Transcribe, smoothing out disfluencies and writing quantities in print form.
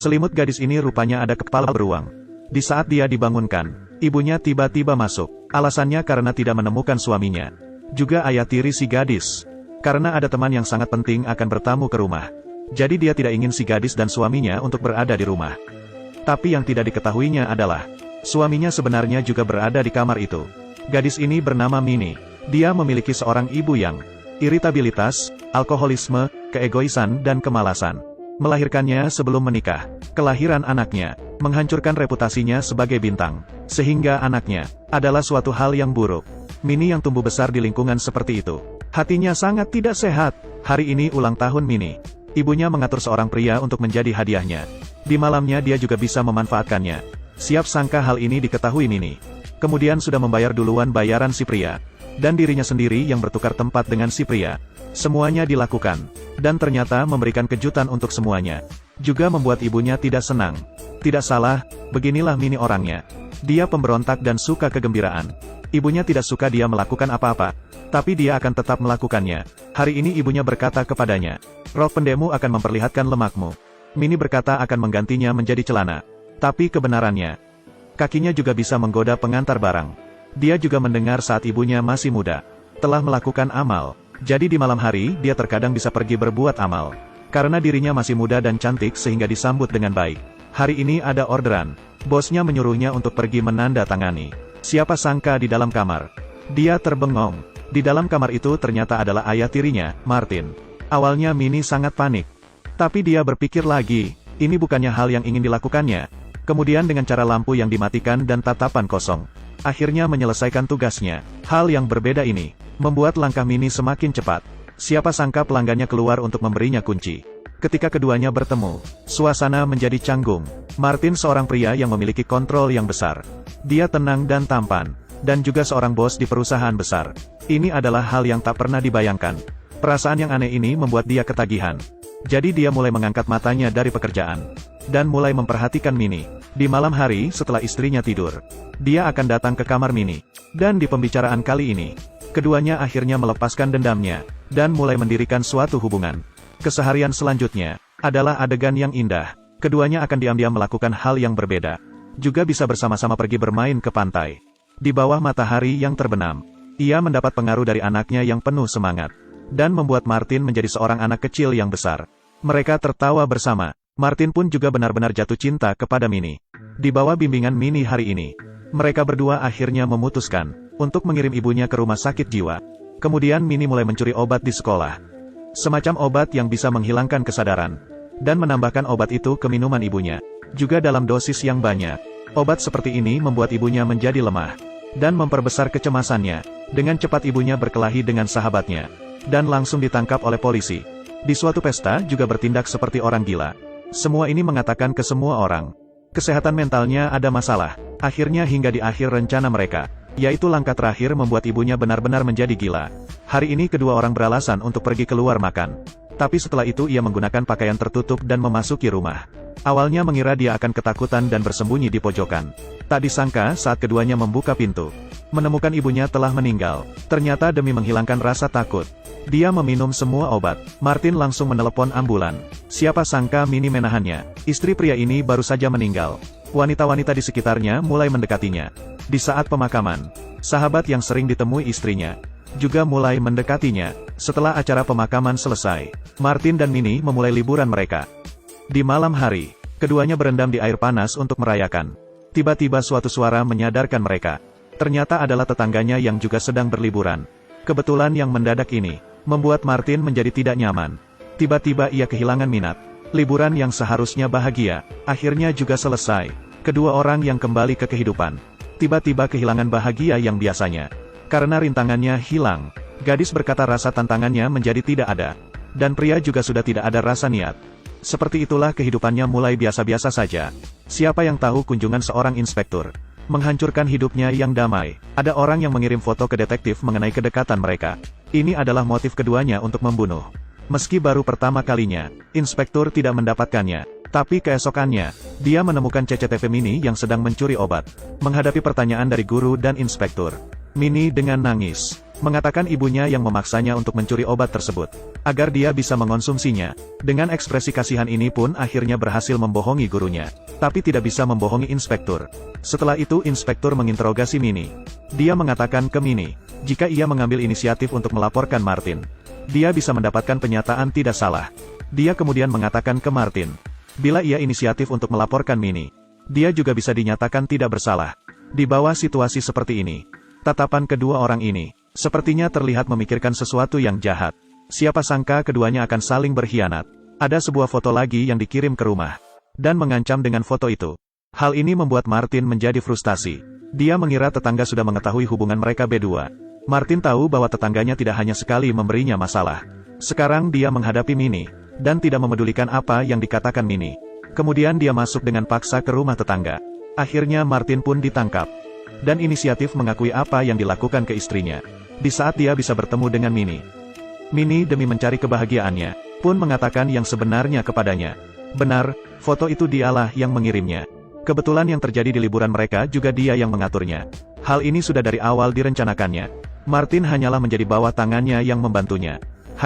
Selimut gadis ini rupanya ada kepala beruang. Di saat dia dibangunkan, ibunya tiba-tiba masuk. Alasannya karena tidak menemukan suaminya. Juga ayah tiri si gadis. Karena ada teman yang sangat penting akan bertamu ke rumah. Jadi dia tidak ingin si gadis dan suaminya untuk berada di rumah. Tapi yang tidak diketahuinya adalah, suaminya sebenarnya juga berada di kamar itu. Gadis ini bernama Minnie. Dia memiliki seorang ibu yang iritabilitas, alkoholisme, keegoisan dan kemalasan. Melahirkannya sebelum menikah. Kelahiran anaknya menghancurkan reputasinya sebagai bintang. Sehingga anaknya adalah suatu hal yang buruk. Minnie yang tumbuh besar di lingkungan seperti itu. Hatinya sangat tidak sehat. Hari ini ulang tahun Minnie. Ibunya mengatur seorang pria untuk menjadi hadiahnya. Di malamnya dia juga bisa memanfaatkannya. Siap sangka hal ini diketahui Minnie. Kemudian sudah membayar duluan bayaran si pria. Dan dirinya sendiri yang bertukar tempat dengan si pria. Semuanya dilakukan. Dan ternyata memberikan kejutan untuk semuanya. Juga membuat ibunya tidak senang. Tidak salah, beginilah Minnie orangnya. Dia pemberontak dan suka kegembiraan. Ibunya tidak suka dia melakukan apa-apa. Tapi dia akan tetap melakukannya. Hari ini ibunya berkata kepadanya, rok pendekmu akan memperlihatkan lemakmu. Minnie berkata akan menggantinya menjadi celana. Tapi kebenarannya, kakinya juga bisa menggoda pengantar barang. Dia juga mendengar saat ibunya masih muda. Telah melakukan amal. Jadi di malam hari, dia terkadang bisa pergi berbuat amal. Karena dirinya masih muda dan cantik sehingga disambut dengan baik. Hari ini ada orderan. Bosnya menyuruhnya untuk pergi menandatangani. Siapa sangka di dalam kamar. Dia terbengong. Di dalam kamar itu ternyata adalah ayah tirinya, Martin. Awalnya Minnie sangat panik. Tapi dia berpikir lagi, ini bukannya hal yang ingin dilakukannya. Kemudian dengan cara lampu yang dimatikan dan tatapan kosong. Akhirnya menyelesaikan tugasnya. Hal yang berbeda ini membuat langkah Minnie semakin cepat. Siapa sangka pelanggannya keluar untuk memberinya kunci. Ketika keduanya bertemu, suasana menjadi canggung. Martin seorang pria yang memiliki kontrol yang besar. Dia tenang dan tampan. Dan juga seorang bos di perusahaan besar. Ini adalah hal yang tak pernah dibayangkan. Perasaan yang aneh ini membuat dia ketagihan. Jadi dia mulai mengangkat matanya dari pekerjaan. Dan mulai memperhatikan Minnie. Di malam hari setelah istrinya tidur. Dia akan datang ke kamar Minnie. Dan di pembicaraan kali ini, keduanya akhirnya melepaskan dendamnya. Dan mulai mendirikan suatu hubungan. Keseharian selanjutnya adalah adegan yang indah. Keduanya akan diam-diam melakukan hal yang berbeda. Juga bisa bersama-sama pergi bermain ke pantai. Di bawah matahari yang terbenam. Ia mendapat pengaruh dari anaknya yang penuh semangat. Dan membuat Martin menjadi seorang anak kecil yang besar. Mereka tertawa bersama. Martin pun juga benar-benar jatuh cinta kepada Minnie. Di bawah bimbingan Minnie hari ini, mereka berdua akhirnya memutuskan untuk mengirim ibunya ke rumah sakit jiwa. Kemudian Minnie mulai mencuri obat di sekolah. Semacam obat yang bisa menghilangkan kesadaran. Dan menambahkan obat itu ke minuman ibunya. Juga dalam dosis yang banyak. Obat seperti ini membuat ibunya menjadi lemah. Dan memperbesar kecemasannya. Dengan cepat ibunya berkelahi dengan sahabatnya. Dan langsung ditangkap oleh polisi. Di suatu pesta juga bertindak seperti orang gila. Semua ini mengatakan ke semua orang. Kesehatan mentalnya ada masalah. Akhirnya hingga di akhir rencana mereka. Yaitu langkah terakhir membuat ibunya benar-benar menjadi gila. Hari ini kedua orang beralasan untuk pergi keluar makan. Tapi setelah itu ia menggunakan pakaian tertutup dan memasuki rumah. Awalnya mengira dia akan ketakutan dan bersembunyi di pojokan. Tak disangka saat keduanya membuka pintu. Menemukan ibunya telah meninggal. Ternyata demi menghilangkan rasa takut. Dia meminum semua obat. Martin langsung menelepon ambulan. Siapa sangka Minnie menahannya. Istri pria ini baru saja meninggal. Wanita-wanita di sekitarnya mulai mendekatinya. Di saat pemakaman, sahabat yang sering ditemui istrinya juga mulai mendekatinya. Setelah acara pemakaman selesai, Martin dan Minnie memulai liburan mereka. Di malam hari, keduanya berendam di air panas untuk merayakan. Tiba-tiba suatu suara menyadarkan mereka. Ternyata adalah tetangganya yang juga sedang berliburan. Kebetulan yang mendadak ini membuat Martin menjadi tidak nyaman. Tiba-tiba ia kehilangan minat. Liburan yang seharusnya bahagia, akhirnya juga selesai. Kedua orang yang kembali ke kehidupan. Tiba-tiba kehilangan bahagia yang biasanya. Karena rintangannya hilang. Gadis berkata rasa tantangannya menjadi tidak ada. Dan pria juga sudah tidak ada rasa niat. Seperti itulah kehidupannya mulai biasa-biasa saja. Siapa yang tahu kunjungan seorang inspektur menghancurkan hidupnya yang damai. Ada orang yang mengirim foto ke detektif mengenai kedekatan mereka. Ini adalah motif keduanya untuk membunuh. Meski baru pertama kalinya, inspektur tidak mendapatkannya. Tapi keesokannya, dia menemukan CCTV Minnie yang sedang mencuri obat. Menghadapi pertanyaan dari guru dan inspektur, Minnie dengan nangis Mengatakan ibunya yang memaksanya untuk mencuri obat tersebut, agar dia bisa mengonsumsinya. Dengan ekspresi kasihan ini pun akhirnya berhasil membohongi gurunya. Tapi tidak bisa membohongi inspektur. Setelah itu inspektur menginterogasi Minnie. Dia mengatakan ke Minnie, jika ia mengambil inisiatif untuk melaporkan Martin, dia bisa mendapatkan penyataan tidak salah. Dia kemudian mengatakan ke Martin, bila ia inisiatif untuk melaporkan Minnie, dia juga bisa dinyatakan tidak bersalah. Di bawah situasi seperti ini, tatapan kedua orang ini sepertinya terlihat memikirkan sesuatu yang jahat. Siapa sangka keduanya akan saling berkhianat. Ada sebuah foto lagi yang dikirim ke rumah, dan mengancam dengan foto itu. Hal ini membuat Martin menjadi frustasi. Dia mengira tetangga sudah mengetahui hubungan mereka berdua. Martin tahu bahwa tetangganya tidak hanya sekali memberinya masalah. Sekarang dia menghadapi Minnie, dan tidak memedulikan apa yang dikatakan Minnie. Kemudian dia masuk dengan paksa ke rumah tetangga. Akhirnya Martin pun ditangkap, dan inisiatif mengakui apa yang dilakukan ke istrinya. Di saat dia bisa bertemu dengan Minnie, Minnie demi mencari kebahagiaannya, pun mengatakan yang sebenarnya kepadanya. Benar, foto itu dialah yang mengirimnya. Kebetulan yang terjadi di liburan mereka juga dia yang mengaturnya. Hal ini sudah dari awal direncanakannya. Martin hanyalah menjadi bawah tangannya yang membantunya.